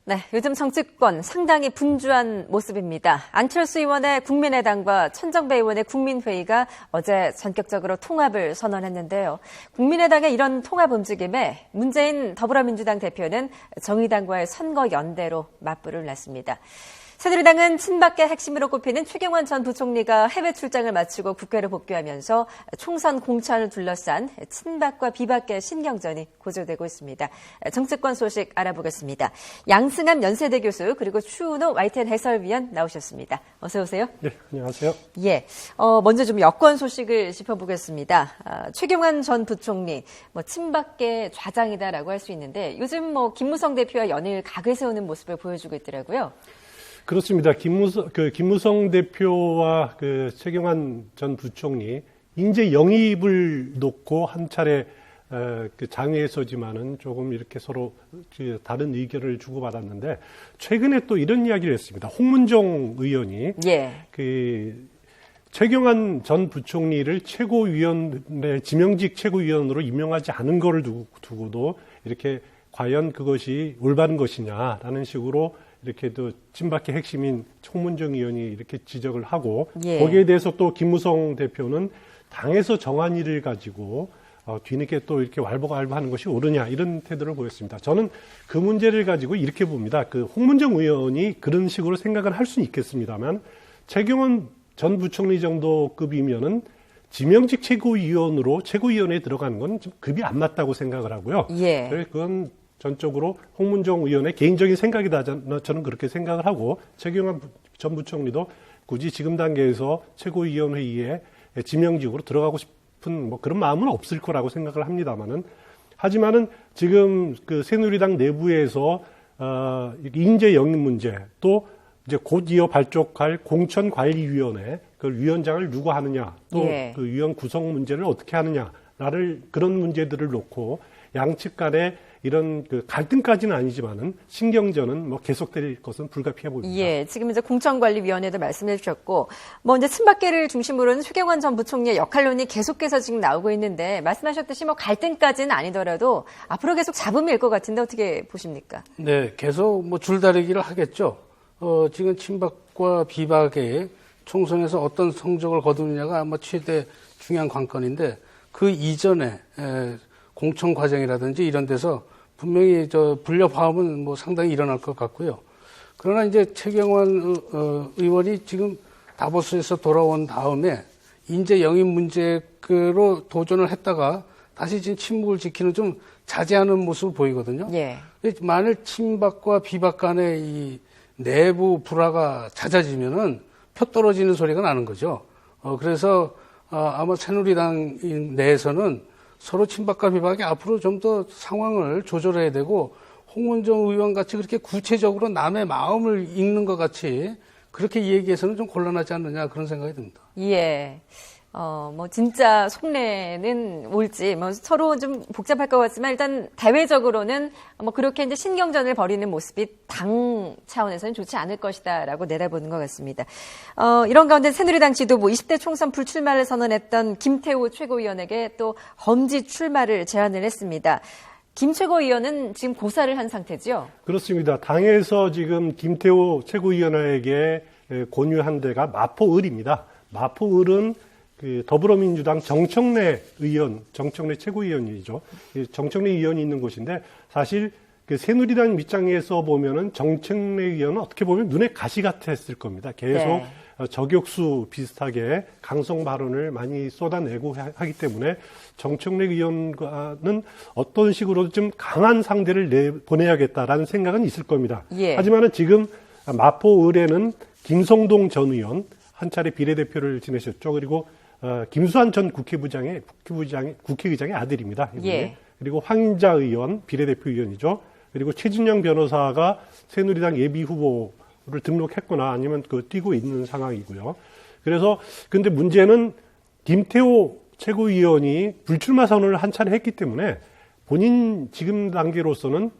네, 요즘 정치권 상당히 분주한 모습입니다. 안철수 의원의 국민의당과 천정배 의원의 국민회의가 어제 전격적으로 통합을 선언했는데요. 국민의당의 이런 통합 움직임에 문재인 더불어민주당 대표는 정의당과의 선거 연대로 맞불을 냈습니다. 새누리당은 친박계 핵심으로 꼽히는 최경환 전 부총리가 해외 출장을 마치고 국회를 복귀하면서 총선 공천을 둘러싼 친박과 비박계 신경전이 고조되고 있습니다. 정치권 소식 알아보겠습니다. 양승함 연세대 교수 그리고 추은호 YTN 해설위원 나오셨습니다. 어서 오세요. 네, 안녕하세요. 예, 먼저 좀 여권 소식을 짚어보겠습니다. 최경환 전 부총리, 친박계 좌장이다라고 할 수 있는데 요즘 김무성 대표와 연일 각을 세우는 모습을 보여주고 있더라고요. 그렇습니다. 김무성 대표와 최경환 전 부총리 인재 영입을 놓고 한 차례 장외에 서지만은 조금 이렇게 서로 다른 의견을 주고받았는데 최근에 또 이런 이야기를 했습니다. 홍문종 의원이 최경환 전 부총리를 최고위원회 지명직 최고위원으로 임명하지 않은 거를 두고도 이렇게 과연 그것이 올바른 것이냐라는 식으로 이렇게 또 친박계 핵심인 홍문종 의원이 이렇게 지적을 하고 거기에 대해서 또 김무성 대표는 당에서 정한 일을 가지고 뒤늦게 또 이렇게 왈가왈부하는 것이 옳으냐 이런 태도를 보였습니다. 저는 그 문제를 가지고 이렇게 봅니다. 홍문종 의원이 그런 식으로 생각을 할 수는 있겠습니다만 최경환 전 부총리 정도 급이면은 지명직 최고위원으로 최고위원회에 들어가는 건 좀 급이 안 맞다고 생각을 하고요. 그래서 그건 전적으로 홍문종 의원의 개인적인 생각이다. 저는 그렇게 생각을 하고 최경환 전 부총리도 굳이 지금 단계에서 최고위원회의에 지명직으로 들어가고 싶은 그런 마음은 없을 거라고 생각을 합니다만은 하지만은 지금 새누리당 내부에서 인재 영입 문제 또 이제 곧 이어 발족할 공천관리위원회 그 위원장을 누가 하느냐 또 그 위원 구성 문제를 어떻게 하느냐를 그런 문제들을 놓고 양측 간에 이런 갈등까지는 아니지만은 신경전은 계속될 것은 불가피해 보입니다. 예, 지금 이제 공천관리위원회도 말씀해 주셨고, 이제 친박계를 중심으로는 최경환 전 부총리의 역할론이 계속해서 지금 나오고 있는데, 말씀하셨듯이 갈등까지는 아니더라도 앞으로 계속 잡음일 것 같은데 어떻게 보십니까? 네, 계속 줄다리기를 하겠죠. 지금 친박과 비박의 총선에서 어떤 성적을 거두느냐가 아마 최대 중요한 관건인데, 그 이전에 공천 과정이라든지 이런 데서 분명히 불협화음은 상당히 일어날 것 같고요. 그러나 이제 최경환 의원이 지금 다보스에서 돌아온 다음에 인재 영입 문제로 도전을 했다가 다시 지금 침묵을 지키는 좀 자제하는 모습을 보이거든요. 만일 친박과 비박 간의 이 내부 불화가 잦아지면은 표 떨어지는 소리가 나는 거죠. 그래서 아마 새누리당 내에서는 서로 친박과 비박이 앞으로 좀 더 상황을 조절해야 되고 홍문종 의원 같이 그렇게 구체적으로 남의 마음을 읽는 것 같이 그렇게 얘기해서는 좀 곤란하지 않느냐 그런 생각이 듭니다. 예. 진짜 속내는 올지, 서로 좀 복잡할 것 같지만, 일단, 대외적으로는, 그렇게 이제 신경전을 벌이는 모습이 당 차원에서는 좋지 않을 것이다라고 내다보는 것 같습니다. 이런 가운데 새누리당 지도부 20대 총선 불출마를 선언했던 김태우 최고위원에게 또 험지 출마를 제안을 했습니다. 김 최고위원은 지금 고사를 한 상태죠? 그렇습니다. 당에서 지금 김태우 최고위원에게 권유한 데가 마포을입니다. 마포을은 더불어민주당 정청래 최고위원이죠. 정청래 의원이 있는 곳인데 사실 새누리당 입장에서 보면은 정청래 의원은 어떻게 보면 눈에 가시 같았을 겁니다. 계속 저격수 비슷하게 강성 발언을 많이 쏟아내고 하기 때문에 정청래 의원과는 어떤 식으로 좀 강한 상대를 보내야겠다라는 생각은 있을 겁니다. 하지만은 지금 마포을에는 김성동 전 의원 한 차례 비례대표를 지내셨죠. 그리고 김수환 전 국회의장의 아들입니다. 그리고 황인자 의원 비례대표 의원이죠. 그리고 최진영 변호사가 새누리당 예비 후보를 등록했거나 아니면 뛰고 있는 상황이고요. 그래서 근데 문제는 김태호 최고위원이 불출마 선언을 한 차례 했기 때문에 본인 지금 단계로서는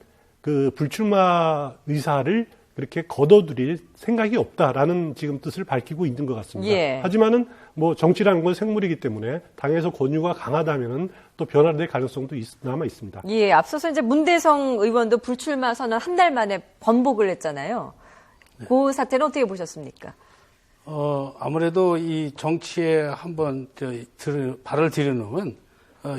불출마 의사를 그렇게 걷어들일 생각이 없다라는 지금 뜻을 밝히고 있는 것 같습니다. 예. 하지만은 뭐 정치라는 건 생물이기 때문에 당에서 권유가 강하다면은 또 변화될 가능성도 남아 있습니다. 예, 앞서서 이제 문대성 의원도 불출마 선언 한 달 만에 번복을 했잖아요. 그 사태는 어떻게 보셨습니까? 아무래도 이 정치에 한번 발을 들여놓으면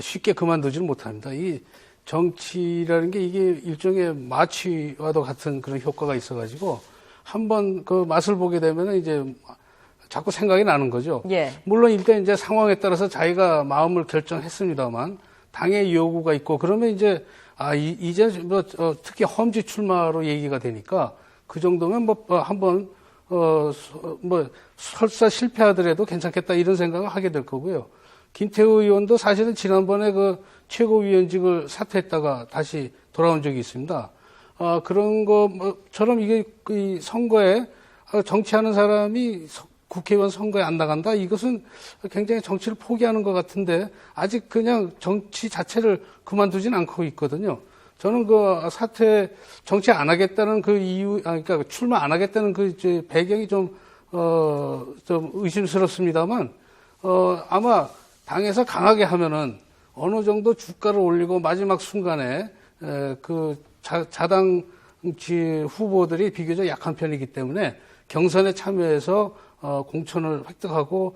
쉽게 그만두지는 못합니다. 이 정치라는 게 이게 일종의 마취와도 같은 그런 효과가 있어가지고 한번 그 맛을 보게 되면 이제 자꾸 생각이 나는 거죠. 예. 물론 일단 이제 상황에 따라서 자기가 마음을 결정했습니다만 당의 요구가 있고 그러면 이제 이제 뭐 특히 험지 출마로 얘기가 되니까 그 정도면 뭐 한번 뭐 설사 실패하더라도 괜찮겠다 이런 생각을 하게 될 거고요. 김태우 의원도 사실은 지난번에 그 최고위원직을 사퇴했다가 다시 돌아온 적이 있습니다. 그런 것처럼 이게 이 선거에 정치하는 사람이 국회의원 선거에 안 나간다? 이것은 굉장히 정치를 포기하는 것 같은데 아직 그냥 정치 자체를 그만두진 않고 있거든요. 저는 그 사퇴 정치 안 하겠다는 그 이유, 그러니까 출마 안 하겠다는 그 이제 배경이 좀 의심스럽습니다만, 아마 당에서 강하게 하면은 어느 정도 주가를 올리고 마지막 순간에 그 자당지 후보들이 비교적 약한 편이기 때문에 경선에 참여해서 공천을 획득하고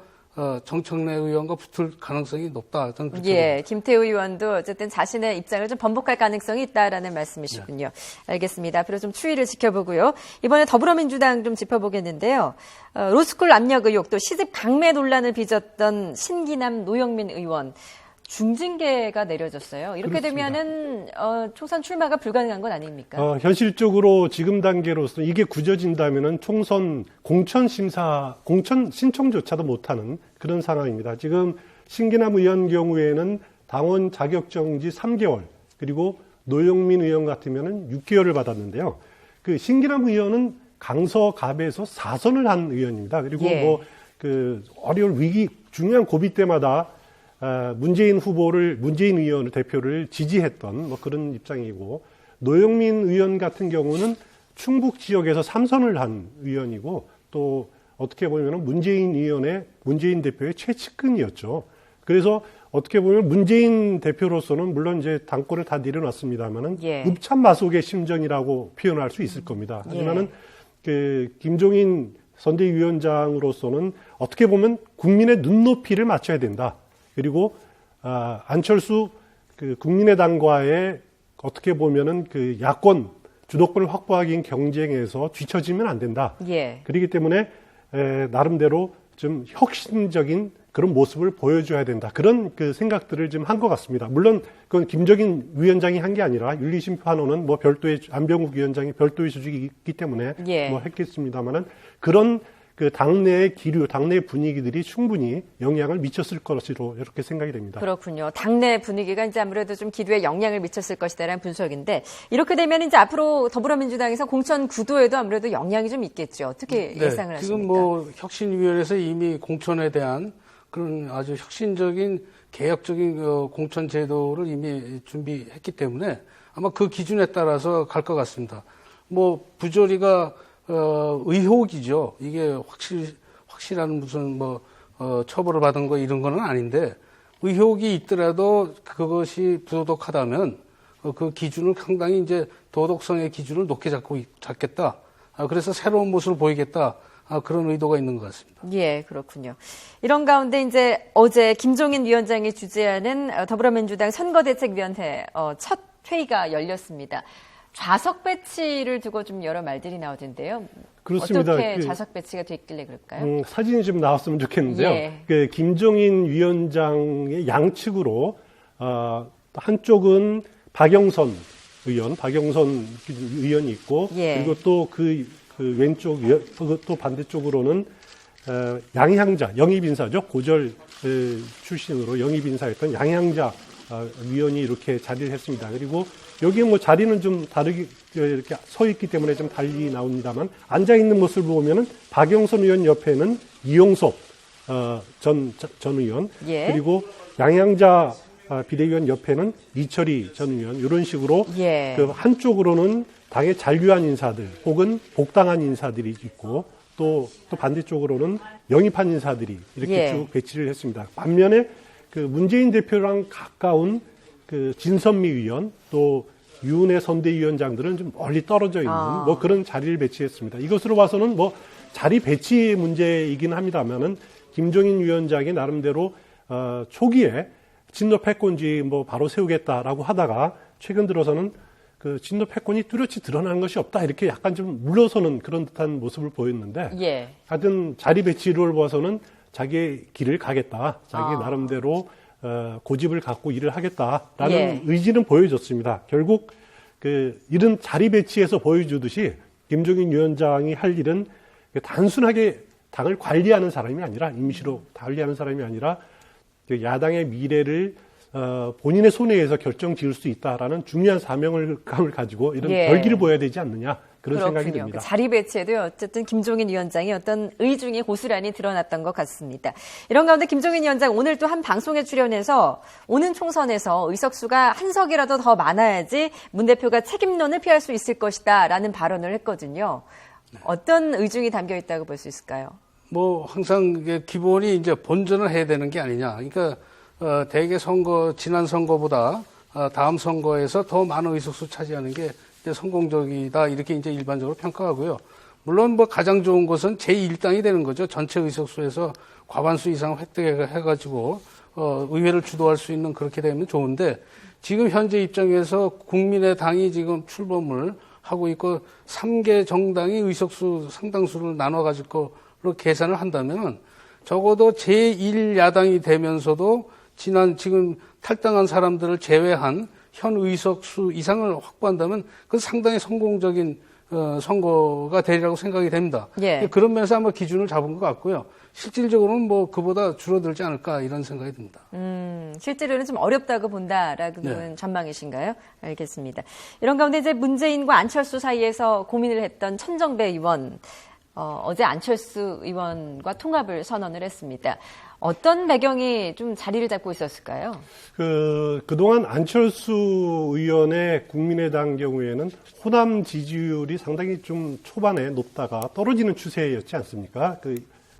정청래 의원과 붙을 가능성이 높다. 저는 그렇게 예, 김태우 의원도 어쨌든 자신의 입장을 좀 번복할 가능성이 있다라는 말씀이시군요. 네. 알겠습니다. 앞으로 좀 추이를 지켜보고요. 이번에 더불어민주당 좀 짚어보겠는데요. 로스쿨 압력 의혹 또 시집 강매 논란을 빚었던 신기남 노영민 의원. 중징계가 내려졌어요. 이렇게 그렇습니다. 되면은 총선 출마가 불가능한 건 아닙니까? 현실적으로 지금 단계로서 이게 굳어진다면은 총선 공천 신청조차도 못하는 그런 상황입니다. 지금 신기남 의원 경우에는 당원 자격정지 3개월 그리고 노영민 의원 같으면은 6개월을 받았는데요. 그 신기남 의원은 강서갑에서 4선을 한 의원입니다. 그리고 예. 뭐 그 어려운 위기 중요한 고비 때마다 문재인 의원 대표를 지지했던 뭐 그런 입장이고, 노영민 의원 같은 경우는 충북 지역에서 3선을 한 의원이고, 또 어떻게 보면 문재인 대표의 최측근이었죠. 그래서 어떻게 보면 문재인 대표로서는 물론 이제 당권을 다 내려놨습니다만은 예. 읍참마속의 심정이라고 표현할 수 있을 겁니다. 하지만은 그 김종인 선대위원장으로서는 어떻게 보면 국민의 눈높이를 맞춰야 된다. 그리고 안철수 그 국민의당과의 어떻게 보면은 그 야권 주도권을 확보하기 위한 경쟁에서 뒤처지면 안 된다. 예. 그렇기 때문에 나름대로 좀 혁신적인 그런 모습을 보여줘야 된다. 그런 그 생각들을 좀 한 것 같습니다. 물론 그건 김정인 위원장이 한 게 아니라 윤리심판원은 뭐 별도의 안병욱 위원장이 별도의 조직이 있기 때문에 예. 뭐 했겠습니다만은 그런 그 당내의 기류, 당내 분위기들이 충분히 영향을 미쳤을 것으로 이렇게 생각이 됩니다. 그렇군요. 당내 분위기가 이제 아무래도 좀 기류에 영향을 미쳤을 것이다라는 분석인데, 이렇게 되면 이제 앞으로 더불어민주당에서 공천 구도에도 아무래도 영향이 좀 있겠죠. 어떻게 예상을 하십니까? 지금 뭐 혁신위원회에서 이미 공천에 대한 그런 아주 혁신적인 개혁적인 공천 제도를 이미 준비했기 때문에 아마 그 기준에 따라서 갈 것 같습니다. 뭐 부조리가 의혹이죠. 이게 확실한 무슨 처벌을 받은 거 이런 거는 아닌데, 의혹이 있더라도 그것이 부도덕하다면 그 기준을 상당히 이제 도덕성의 기준을 높게 잡겠다. 그래서 새로운 모습을 보이겠다. 그런 의도가 있는 것 같습니다. 예, 그렇군요. 이런 가운데 이제 어제 김종인 위원장이 주재하는 더불어민주당 선거대책위원회 첫 회의가 열렸습니다. 좌석 배치를 두고 좀 여러 말들이 나오던데요. 그렇습니다. 어떻게 좌석 배치가 됐길래 그럴까요? 사진이 좀 나왔으면 좋겠는데요. 예. 그 김종인 위원장의 양측으로 한쪽은 박영선 의원이 있고, 예. 그리고 또 그 왼쪽 또 반대쪽으로는 양향자 영입인사죠. 고절 출신으로 영입인사였던 양향자 위원이 이렇게 자리를 했습니다. 그리고 여기 뭐 자리는 좀 다르게 이렇게 서 있기 때문에 좀 달리 나옵니다만, 앉아 있는 모습을 보면은 박영선 의원 옆에는 이용섭 전 의원, 예. 그리고 양향자 비대위원 옆에는 이철희 전 의원, 이런 식으로 예. 그 한쪽으로는 당에 잔류한 인사들 혹은 복당한 인사들이 있고 또 반대쪽으로는 영입한 인사들이 이렇게 예. 쭉 배치를 했습니다. 반면에 그 문재인 대표랑 가까운 그 진선미 의원 또 유은혜 선대위원장들은 좀 멀리 떨어져 있는 뭐 그런 자리를 배치했습니다. 이것으로 봐서는 뭐 자리 배치 문제이긴 합니다만은 김종인 위원장이 나름대로 초기에 친노 패권주의 뭐 바로 세우겠다라고 하다가 최근 들어서는 그 친노 패권이 뚜렷이 드러나는 것이 없다 이렇게 약간 좀 물러서는 그런 듯한 모습을 보였는데 예. 하여튼 자리 배치를 봐서는 자기의 길을 가겠다. 자기 나름대로 고집을 갖고 일을 하겠다라는 예. 의지는 보여줬습니다. 결국 그 이런 자리 배치에서 보여주듯이 김종인 위원장이 할 일은 단순하게 당을 관리하는 사람이 아니라 임시로 관리하는 사람이 아니라 야당의 미래를 본인의 손에 의해서 결정 지을 수 있다라는 중요한 사명감을 가지고 이런 예. 결기를 보여야 되지 않느냐 그런 그렇군요. 생각이 듭니다. 그 자리 배치에도 어쨌든 김종인 위원장의 어떤 의중이 고스란히 드러났던 것 같습니다. 이런 가운데 김종인 위원장 오늘 또 한 방송에 출연해서 오는 총선에서 의석수가 한 석이라도 더 많아야지 문 대표가 책임론을 피할 수 있을 것이다라는 발언을 했거든요. 어떤 의중이 담겨 있다고 볼 수 있을까요? 뭐 항상 이게 기본이 이제 본전을 해야 되는 게 아니냐. 그러니까 대개 선거 지난 선거보다 다음 선거에서 더 많은 의석수 차지하는 게 이제 성공적이다 이렇게 이제 일반적으로 평가하고요. 물론 뭐 가장 좋은 것은 제1당이 되는 거죠. 전체 의석수에서 과반수 이상 획득해가지고 의회를 주도할 수 있는 그렇게 되면 좋은데 지금 현재 입장에서 국민의당이 지금 출범을 하고 있고 3개 정당이 의석수 상당수를 나눠가지고 계산을 한다면 적어도 제1야당이 되면서도 지금 탈당한 사람들을 제외한 현 의석수 이상을 확보한다면 그건 상당히 성공적인 선거가 되리라고 생각이 됩니다. 예. 그런 면에서 아마 기준을 잡은 것 같고요. 실질적으로는 뭐 그보다 줄어들지 않을까 이런 생각이 듭니다. 실제로는 좀 어렵다고 본다라는 네. 전망이신가요? 알겠습니다. 이런 가운데 이제 문재인과 안철수 사이에서 고민을 했던 천정배 의원, 어제 안철수 의원과 통합을 선언을 했습니다. 어떤 배경이 좀 자리를 잡고 있었을까요? 그동안 안철수 의원의 국민의당 경우에는 호남 지지율이 상당히 좀 초반에 높다가 떨어지는 추세였지 않습니까?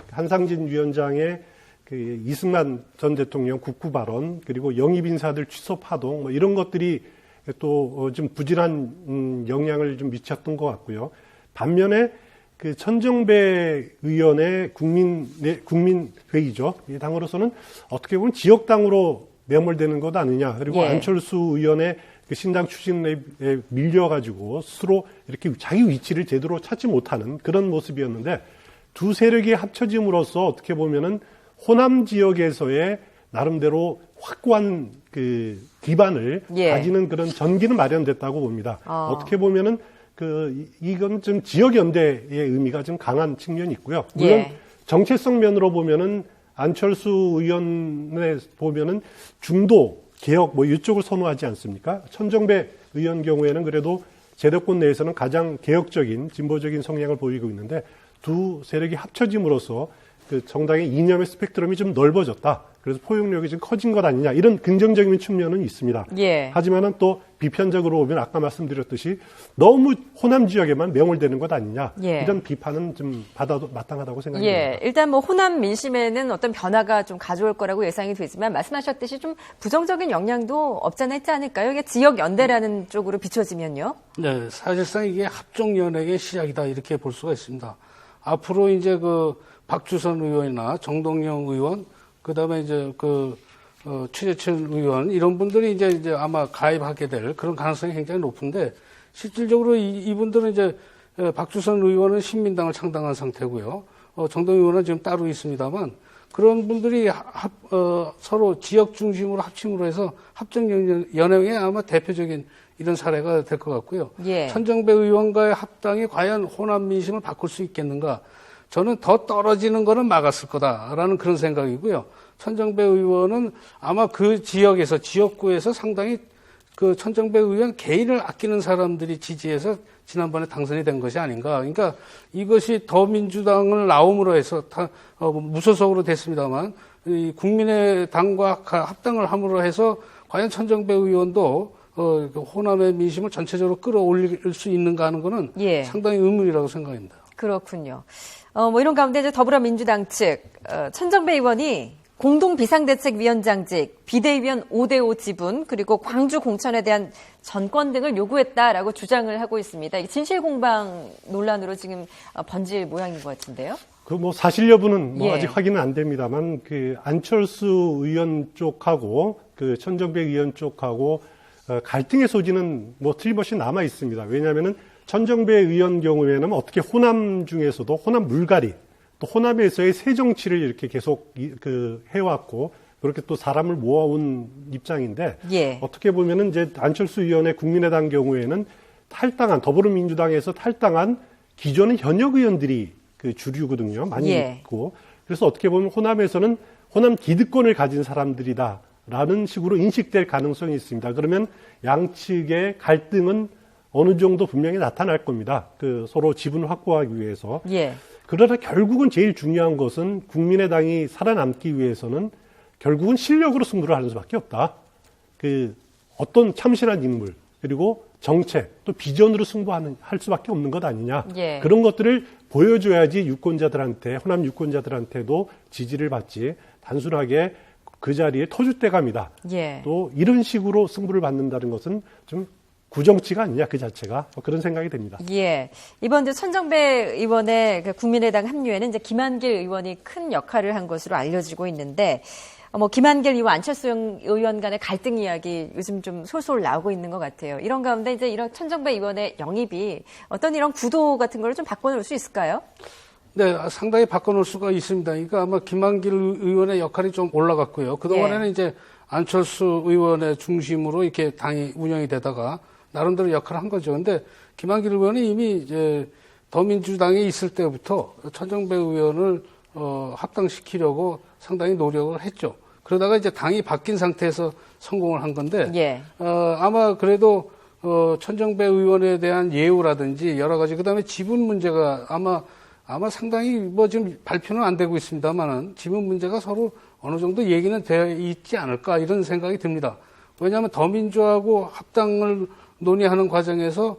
한상진 위원장의 이승만 전 대통령 국구 발언, 그리고 영입 인사들 취소 파동, 뭐 이런 것들이 또 좀 부진한 영향을 좀 미쳤던 것 같고요. 반면에 천정배 의원의 국민회의죠. 이 당으로서는 어떻게 보면 지역당으로 매몰되는 것 아니냐. 그리고 예. 안철수 의원의 신당 추진에 밀려가지고 스스로 이렇게 자기 위치를 제대로 찾지 못하는 그런 모습이었는데 두 세력이 합쳐짐으로써 어떻게 보면은 호남 지역에서의 나름대로 확고한 기반을 예. 가지는 그런 전기는 마련됐다고 봅니다. 어떻게 보면은 이건 좀 지역 연대의 의미가 좀 강한 측면이 있고요. 물론 예. 정체성 면으로 보면은 안철수 의원에 보면은 중도 개혁 뭐 이쪽을 선호하지 않습니까? 천정배 의원 경우에는 그래도 제도권 내에서는 가장 개혁적인 진보적인 성향을 보이고 있는데 두 세력이 합쳐짐으로써 정당의 이념의 스펙트럼이 좀 넓어졌다. 그래서 포용력이 좀 커진 것 아니냐 이런 긍정적인 측면은 있습니다. 예. 하지만은 또 비판적으로 보면 아까 말씀드렸듯이 너무 호남 지역에만 매몰되는 것 아니냐 예. 이런 비판은 좀 받아도 마땅하다고 생각합니다. 예, 일단 뭐 호남 민심에는 어떤 변화가 좀 가져올 거라고 예상이 되지만 말씀하셨듯이 좀 부정적인 영향도 없잖아 있지 않을까요? 이게 지역 연대라는 쪽으로 비춰지면요. 네, 사실상 이게 합종연행의 시작이다 이렇게 볼 수가 있습니다. 앞으로 이제 박주선 의원이나 정동영 의원, 그다음에 이제 최재천 의원 이런 분들이 이제 아마 가입하게 될 그런 가능성이 굉장히 높은데 실질적으로 이분들은 이제 박주선 의원은 신민당을 창당한 상태고요. 정동영 의원은 지금 따로 있습니다만 그런 분들이 서로 지역 중심으로 합침으로 해서 합정연행의 아마 대표적인 이런 사례가 될 것 같고요. 예. 천정배 의원과의 합당이 과연 호남 민심을 바꿀 수 있겠는가? 저는 더 떨어지는 거는 막았을 거다라는 그런 생각이고요. 천정배 의원은 아마 그 지역에서 지역구에서 상당히 천정배 의원 개인을 아끼는 사람들이 지지해서 지난번에 당선이 된 것이 아닌가. 그러니까 이것이 더민주당을 나옴으로 해서 무소속으로 됐습니다만 이 국민의당과 합당을 함으로 해서 과연 천정배 의원도 그 호남의 민심을 전체적으로 끌어올릴 수 있는가 하는 거는 예. 상당히 의문이라고 생각합니다. 그렇군요. 뭐 이런 가운데 이제 더불어민주당 측 천정배 의원이 공동 비상대책위원장직, 비대위원 5대5 지분, 그리고 광주 공천에 대한 전권 등을 요구했다라고 주장을 하고 있습니다. 이게 진실공방 논란으로 지금 번질 모양인 것 같은데요. 그 뭐 사실 여부는 뭐 예. 아직 확인은 안 됩니다만 그 안철수 의원 쪽하고 그 천정배 의원 쪽하고 갈등의 소지는 뭐 틀림없이 남아 있습니다. 왜냐하면은 천정배 의원 경우에는 어떻게 호남 중에서도 호남 물갈이 또 호남에서의 새 정치를 이렇게 계속 해왔고 그렇게 또 사람을 모아온 입장인데 예. 어떻게 보면은 이제 안철수 의원의 국민의당 경우에는 탈당한 더불어민주당에서 탈당한 기존의 현역 의원들이 그 주류거든요. 많이 예. 있고 그래서 어떻게 보면 호남에서는 호남 기득권을 가진 사람들이다라는 식으로 인식될 가능성이 있습니다. 그러면 양측의 갈등은 어느 정도 분명히 나타날 겁니다. 그 서로 지분 확보하기 위해서. 예. 그러나 결국은 제일 중요한 것은 국민의당이 살아남기 위해서는 결국은 실력으로 승부를 하는 수밖에 없다. 그 어떤 참신한 인물 그리고 정책 또 비전으로 할 수밖에 없는 것 아니냐. 예. 그런 것들을 보여줘야지 유권자들한테 호남 유권자들한테도 지지를 받지 단순하게 그 자리에 터줏대감이다. 예. 또 이런 식으로 승부를 받는다는 것은 좀 구정치가 아니냐 그 자체가 그런 생각이 됩니다. 예. 이번 이제 천정배 의원의 그 국민의당 합류에는 이제 김한길 의원이 큰 역할을 한 것으로 알려지고 있는데, 뭐 김한길 의원, 안철수 의원 간의 갈등 이야기 요즘 좀 솔솔 나오고 있는 것 같아요. 이런 가운데 이제 이런 천정배 의원의 영입이 어떤 이런 구도 같은 걸 좀 바꿔놓을 수 있을까요? 네, 상당히 바꿔놓을 수가 있습니다. 그러니까 아마 김한길 의원의 역할이 좀 올라갔고요. 그동안에는 예. 이제 안철수 의원의 중심으로 이렇게 당이 운영이 되다가 나름대로 역할을 한 거죠. 근데 김한길 의원이 이미 이제 더민주당에 있을 때부터 천정배 의원을 합당시키려고 상당히 노력을 했죠. 그러다가 이제 당이 바뀐 상태에서 성공을 한 건데, 예. 아마 그래도 천정배 의원에 대한 예우라든지 여러 가지, 그 다음에 지분 문제가 아마 상당히 뭐 지금 발표는 안 되고 있습니다만은 지분 문제가 서로 어느 정도 얘기는 되어 있지 않을까 이런 생각이 듭니다. 왜냐하면 더민주하고 합당을 논의하는 과정에서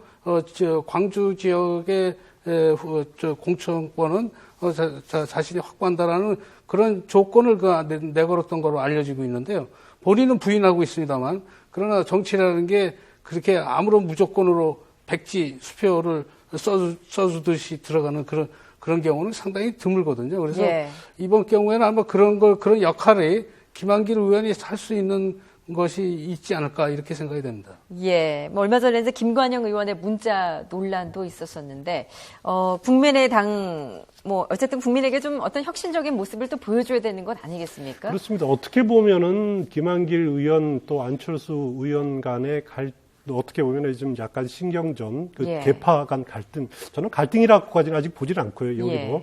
광주 지역의 공천권은 자신이 확보한다라는 그런 조건을 내걸었던 거로 알려지고 있는데요. 본인은 부인하고 있습니다만, 그러나 정치라는 게 그렇게 아무런 무조건으로 백지 수표를 써주듯이 들어가는 그런 경우는 상당히 드물거든요. 그래서 예. 이번 경우에는 아마 그런 역할이 김한길 의원이 할 수 있는 것이 있지 않을까 이렇게 생각이 됩니다. 예, 뭐 얼마 전에 이제 김관영 의원의 문자 논란도 있었었는데, 국민의당 뭐 어쨌든 국민에게 좀 어떤 혁신적인 모습을 또 보여줘야 되는 건 아니겠습니까? 그렇습니다. 어떻게 보면은 김한길 의원 또 안철수 의원 간의 어떻게 보면 좀 약간 신경전, 예. 계파 간 갈등, 저는 갈등이라고까지는 아직 보질 않고요. 여기도 예.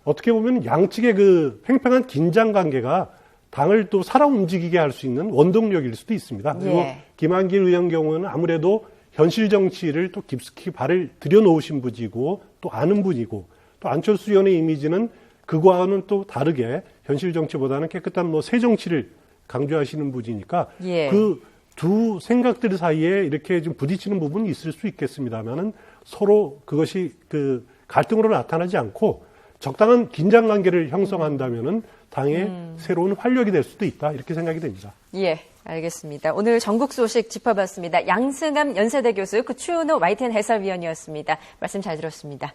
어떻게 보면 양측의 그 팽팽한 긴장 관계가 당을 또 살아 움직이게 할 수 있는 원동력일 수도 있습니다. 그리고 예. 김한길 의원 경우는 아무래도 현실 정치를 또 깊숙이 발을 들여놓으신 분이고 또 아는 분이고 또 안철수 의원의 이미지는 그거와는 또 다르게 현실 정치보다는 깨끗한 뭐 새 정치를 강조하시는 분이니까 예. 그 두 생각들 사이에 이렇게 좀 부딪히는 부분이 있을 수 있겠습니다만은 서로 그것이 그 갈등으로 나타나지 않고 적당한 긴장 관계를 형성한다면은 당의 새로운 활력이 될 수도 있다 이렇게 생각이 됩니다. 예, 알겠습니다. 오늘 전국 소식 짚어봤습니다. 양승암 연세대 교수, 그 추은호 YTN 해설위원이었습니다. 말씀 잘 들었습니다.